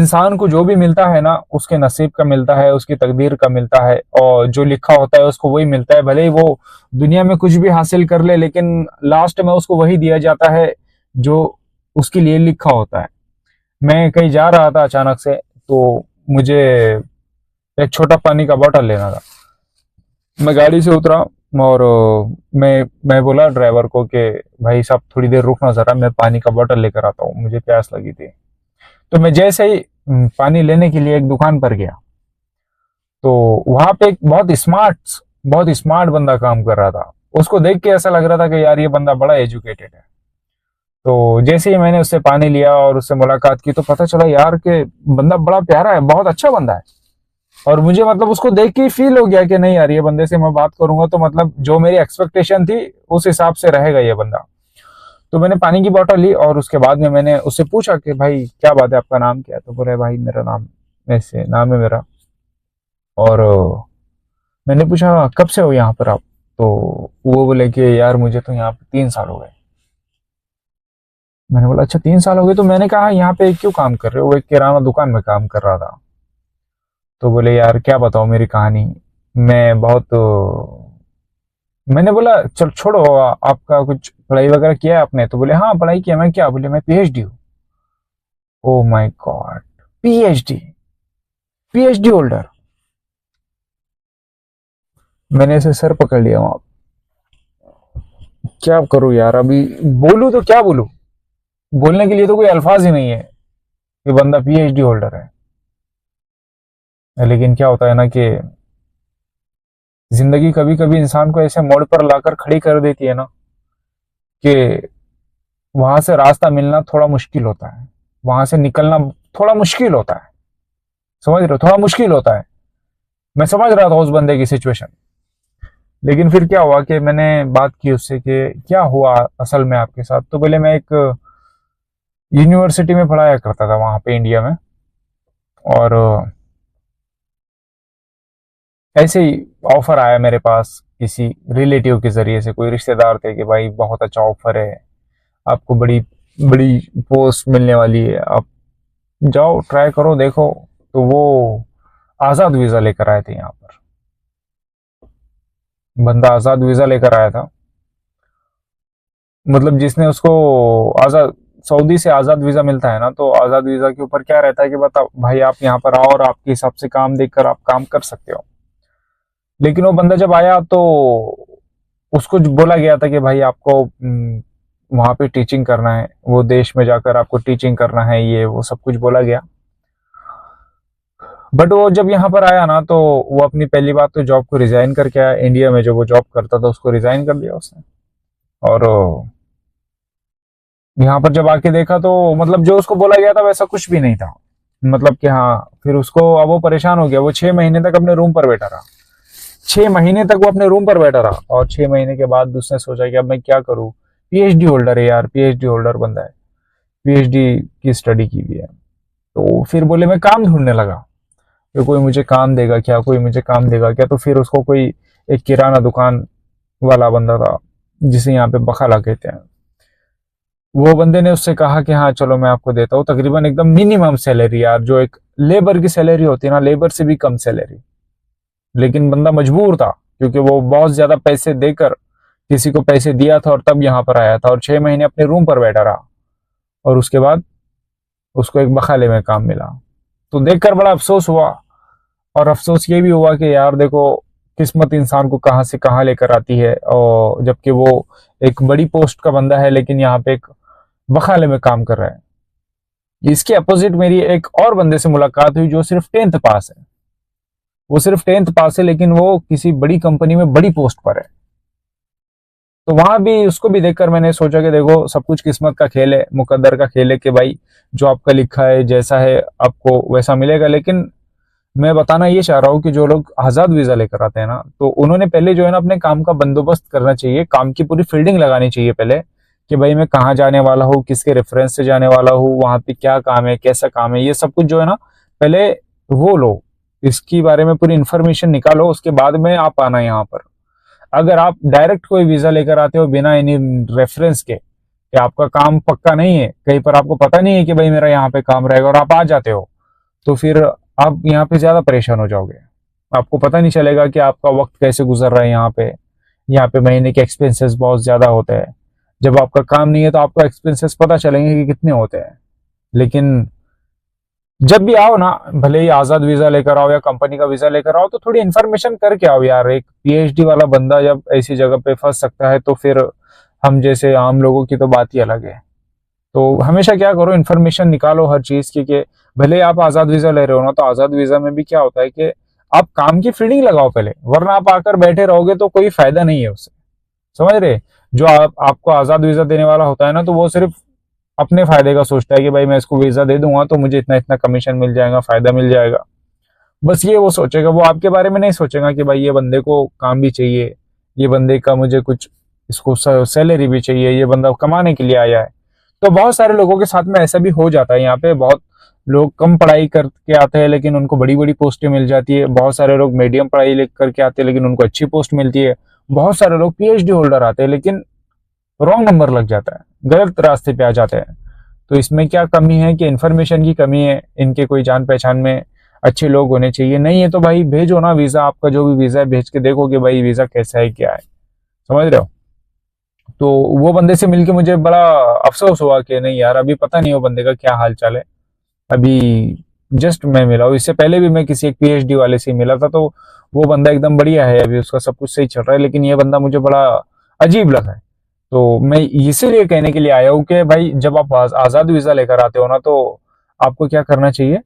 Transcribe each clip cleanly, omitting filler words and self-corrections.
इंसान को जो भी मिलता है ना, उसके नसीब का मिलता है, उसकी तकदीर का मिलता है, और जो लिखा होता है उसको वही मिलता है। भले ही वो दुनिया में कुछ भी हासिल कर ले, लेकिन लास्ट में उसको वही दिया जाता है जो उसके लिए लिखा होता है। मैं कहीं जा रहा था अचानक से, तो मुझे एक छोटा पानी का बोतल लेना था। मैं गाड़ी से उतरा और मैं बोला ड्राइवर को कि भाई साहब थोड़ी देर रुकना जरा, मैं पानी का बोतल लेकर आता हूँ, मुझे प्यास लगी थी। तो मैं जैसे ही पानी लेने के लिए एक दुकान पर गया, तो वहां पे एक बहुत स्मार्ट बंदा काम कर रहा था। उसको देख के ऐसा लग रहा था कि यार ये बंदा बड़ा एजुकेटेड है। तो जैसे ही मैंने उससे पानी लिया और उससे मुलाकात की, तो पता चला यार कि बंदा बड़ा प्यारा है, बहुत अच्छा बंदा है। और मुझे मतलब उसको देख के फील हो गया कि नहीं यार, ये बंदे से मैं बात करूंगा तो मतलब जो मेरी एक्सपेक्टेशन थी उस हिसाब से रहेगा ये बंदा। तो मैंने पानी की बोतल ली और उसके बाद में मैंने उससे पूछा कि भाई क्या बात है, आपका नाम क्या है? तो बोले भाई मेरा नाम ऐसे नाम है मेरा। और मैंने पूछा कब से हो यहाँ पर आप? तो वो बोले कि यार मुझे तो यहाँ पे 3 साल हो गए। मैंने बोला अच्छा 3 साल हो गए। तो मैंने कहा यहाँ पे क्यों काम कर रहे हो? वो एक किराना दुकान में काम कर रहा था। तो बोले यार क्या बताओ मेरी कहानी, मैं बहुत मैंने बोला चल छोड़ो, आपका कुछ पढ़ाई वगैरह किया है आपने? तो बोले हाँ पढ़ाई किया। मैं क्या? बोले मैं पीएचडी हूँ। Oh my God, PhD, PhD holder. मैंने ऐसे सर पकड़ लिया वहां। क्या करूं यार, अभी बोलूं तो क्या बोलूं? बोलने के लिए तो कोई अल्फाज ही नहीं है कि बंदा पीएचडी होल्डर है। लेकिन क्या होता है ना कि जिंदगी कभी कभी इंसान को ऐसे मोड़ पर लाकर खड़ी कर देती है ना, कि वहां से रास्ता मिलना थोड़ा मुश्किल होता है, वहां से निकलना थोड़ा मुश्किल होता है। समझ रहे हो? थोड़ा मुश्किल होता है। मैं समझ रहा था उस बंदे की सिचुएशन। लेकिन फिर क्या हुआ कि मैंने बात की उससे कि क्या हुआ असल में आपके साथ? तो बोले मैं एक यूनिवर्सिटी में पढ़ाया करता था वहां पे इंडिया में, और ऐसे ही ऑफर आया मेरे पास किसी रिलेटिव के जरिए से, कोई रिश्तेदार थे कि भाई बहुत अच्छा ऑफर है, आपको बड़ी बड़ी पोस्ट मिलने वाली है, आप जाओ ट्राई करो देखो। तो वो आजाद वीजा लेकर आए थे यहाँ पर। बंदा आजाद वीजा लेकर आया था, मतलब जिसने उसको आजाद, सऊदी से आजाद वीजा मिलता है ना, तो आजाद वीजा के ऊपर क्या रहता है कि बता भाई आप यहाँ पर आओ और आपके हिसाब से काम देखकर आप काम कर सकते हो। लेकिन वो बंदा जब आया तो उसको बोला गया था कि भाई आपको वहां पे टीचिंग करना है, वो देश में जाकर आपको टीचिंग करना है, ये वो सब कुछ बोला गया। बट वो जब यहाँ पर आया ना, तो वो अपनी पहली बात तो जॉब को रिजाइन करके आया। इंडिया में जो वो जॉब करता था उसको रिजाइन कर दिया उसने। और यहाँ पर जब आके देखा तो मतलब जो उसको बोला गया था वैसा कुछ भी नहीं था। मतलब कि हाँ, फिर उसको अब वो परेशान हो गया। वो 6 महीने तक अपने रूम पर बैठा रहा। 6 महीने तक वो अपने रूम पर बैठा रहा, और 6 महीने के बाद उसने सोचा कि अब मैं क्या करूँ। पीएचडी होल्डर है यार, पीएचडी होल्डर बंदा है, पीएचडी की स्टडी की हुई है। तो फिर बोले मैं काम ढूंढने लगा कि कोई मुझे काम देगा क्या, कोई मुझे काम देगा क्या। तो फिर उसको कोई एक किराना दुकान वाला बंदा था, जिसे यहाँ पे बखाला कहते हैं, वो बंदे ने उससे कहा कि हाँ चलो मैं आपको देता हूँ तकरीबन एकदम मिनिमम सैलरी यार, जो एक लेबर की सैलरी होती है ना, लेबर से भी कम सैलरी। लेकिन बंदा मजबूर था, क्योंकि वो बहुत ज्यादा पैसे देकर किसी को पैसे दिया था और तब यहाँ पर आया था, और 6 महीने अपने रूम पर बैठा रहा, और उसके बाद उसको एक बखाले में काम मिला। तो देखकर बड़ा अफसोस हुआ। और अफसोस ये भी हुआ कि यार देखो, किस्मत इंसान को कहाँ से कहाँ लेकर आती है। और जबकि वो एक बड़ी पोस्ट का बंदा है, लेकिन यहाँ पे एक बखाले में काम कर रहा है। इसके अपोजिट मेरी एक और बंदे से मुलाकात हुई जो सिर्फ 10th पास है। वो सिर्फ 10th पास है, लेकिन वो किसी बड़ी कंपनी में बड़ी पोस्ट पर है। तो वहां भी उसको भी देखकर मैंने सोचा कि देखो, सब कुछ किस्मत का खेल है, मुकद्दर का खेल है, कि भाई जो आपका लिखा है जैसा है आपको वैसा मिलेगा। लेकिन मैं बताना ये चाह रहा हूँ कि जो लोग आजाद वीजा लेकर आते हैं ना, तो उन्होंने पहले जो है ना अपने काम का बंदोबस्त करना चाहिए, काम की पूरी फील्डिंग लगानी चाहिए पहले, कि भाई मैं कहाँ जाने वाला हूँ, किसके रेफरेंस से जाने वाला हूँ, वहां पे क्या काम है, कैसा काम है, ये सब कुछ जो है ना पहले वो लो, इसके बारे में पूरी इंफॉर्मेशन निकालो, उसके बाद में आप आना यहाँ पर। अगर आप डायरेक्ट कोई वीजा लेकर आते हो बिना एनी रेफरेंस के, कि आपका काम पक्का नहीं है, कहीं पर आपको पता नहीं है कि भाई मेरा यहाँ पे काम रहेगा, और आप आ जाते हो, तो फिर आप यहाँ पे ज्यादा परेशान हो जाओगे। आपको पता नहीं चलेगा कि आपका वक्त कैसे गुजर रहा है यहाँ पे। यहाँ पे महीने के एक्सपेंसेस बहुत ज्यादा होते हैं। जब आपका काम नहीं है तो आपको एक्सपेंसेस पता चलेंगे कि कितने होते हैं। लेकिन जब भी आओ ना, भले ही आजाद वीजा लेकर आओ या कंपनी का वीजा लेकर आओ, तो थोड़ी इन्फॉर्मेशन करके आओ यार। एक पीएचडी वाला बंदा जब ऐसी जगह पे फंस सकता है तो फिर हम जैसे आम लोगों की तो बात ही अलग है। तो हमेशा क्या करो, इन्फॉर्मेशन निकालो हर चीज की। कि भले ही आप आजाद वीजा ले रहे हो ना, तो आजाद वीजा में भी क्या होता है कि आप काम की फील्डिंग लगाओ पहले, वरना आप आकर बैठे रहोगे तो कोई फायदा नहीं है उससे। समझ रहे? जो आपको आजाद वीजा देने वाला होता है ना, तो वो सिर्फ अपने फायदे का सोचता है कि भाई मैं इसको वीजा दे दूंगा तो मुझे इतना इतना कमीशन मिल जाएगा, फायदा मिल जाएगा। बस ये वो सोचेगा। वो आपके बारे में नहीं सोचेगा कि भाई ये बंदे को काम भी चाहिए, ये बंदे का मुझे कुछ इसको सैलरी भी चाहिए, ये बंदा कमाने के लिए आया है। तो बहुत सारे लोगों के साथ में ऐसा भी हो जाता है। यहाँ पे बहुत लोग कम पढ़ाई करके आते हैं लेकिन उनको बड़ी बड़ी पोस्टें मिल जाती है। बहुत सारे लोग मीडियम पढ़ाई करके आते हैं लेकिन उनको अच्छी पोस्ट मिलती है। बहुत सारे लोग पीएचडी होल्डर आते हैं लेकिन रॉन्ग नंबर लग जाता है, गलत रास्ते पे आ जाते हैं। तो इसमें क्या कमी है कि इन्फॉर्मेशन की कमी है। इनके कोई जान पहचान में अच्छे लोग होने चाहिए। नहीं है तो भाई भेजो ना वीजा, आपका जो भी वीजा है भेज के देखो कि भाई वीजा कैसा है क्या है। समझ रहे हो? तो वो बंदे से मिलके मुझे बड़ा अफसोस हुआ कि नहीं यार, अभी पता नहीं वो बंदे का क्या हाल चाल है। अभी जस्ट मैं मिला हूँ, इससे पहले भी मैं किसी एक पीएचडी वाले से मिला था, तो वो बंदा एकदम बढ़िया है, अभी उसका सब कुछ सही चल रहा है। लेकिन ये बंदा मुझे बड़ा अजीब लगा है। तो मैं इसीलिए कहने के लिए आया हूँ कि भाई जब आप आजाद वीजा लेकर आते हो ना, तो आपको क्या करना चाहिए,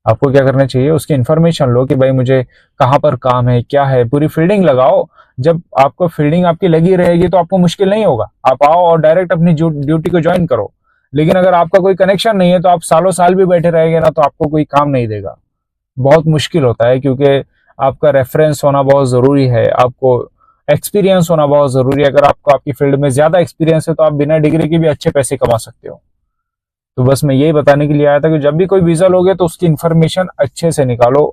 आपको क्या करना चाहिए, उसकी इन्फॉर्मेशन लो कि भाई मुझे कहाँ पर काम है, क्या है, पूरी फील्डिंग लगाओ। जब आपको फील्डिंग आपकी लगी रहेगी तो आपको मुश्किल नहीं होगा। आप आओ और डायरेक्ट अपनी ड्यूटी को ज्वाइन करो। लेकिन अगर आपका कोई कनेक्शन नहीं है तो आप सालों साल भी बैठे रहेंगे ना, तो आपको कोई काम नहीं देगा। बहुत मुश्किल होता है, क्योंकि आपका रेफरेंस होना बहुत जरूरी है, आपको एक्सपीरियंस होना बहुत जरूरी है। अगर आपको आपकी फील्ड में ज्यादा एक्सपीरियंस है तो आप बिना डिग्री के भी अच्छे पैसे कमा सकते हो। तो बस मैं यही बताने के लिए आया था कि जब भी कोई वीजा लोगे तो उसकी इन्फॉर्मेशन अच्छे से निकालो,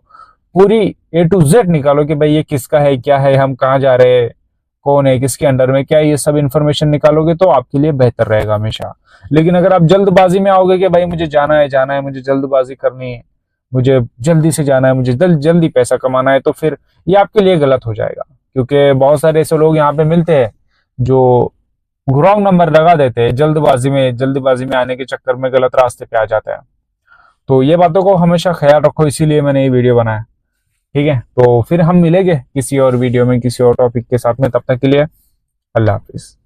पूरी A to Z निकालो कि भाई ये किसका है, क्या है, हम कहाँ जा रहे हैं, कौन है, किसके अंडर में क्या है, ये सब इन्फॉर्मेशन निकालोगे तो आपके लिए बेहतर रहेगा हमेशा। लेकिन अगर आप जल्दबाजी में आओगे कि भाई मुझे जाना है, मुझे जल्दबाजी करनी है, मुझे जल्दी से जाना है, मुझे जल्दी पैसा कमाना है, तो फिर ये आपके लिए गलत हो जाएगा। क्योंकि बहुत सारे ऐसे लोग यहाँ पे मिलते हैं जो रॉन्ग नंबर लगा देते हैं, जल्दबाजी में आने के चक्कर में गलत रास्ते पे आ जाते हैं। तो ये बातों को हमेशा ख्याल रखो, इसीलिए मैंने ये वीडियो बनाया। ठीक है, तो फिर हम मिलेंगे किसी और वीडियो में किसी और टॉपिक के साथ में। तब तक के लिए अल्लाह हाफिज।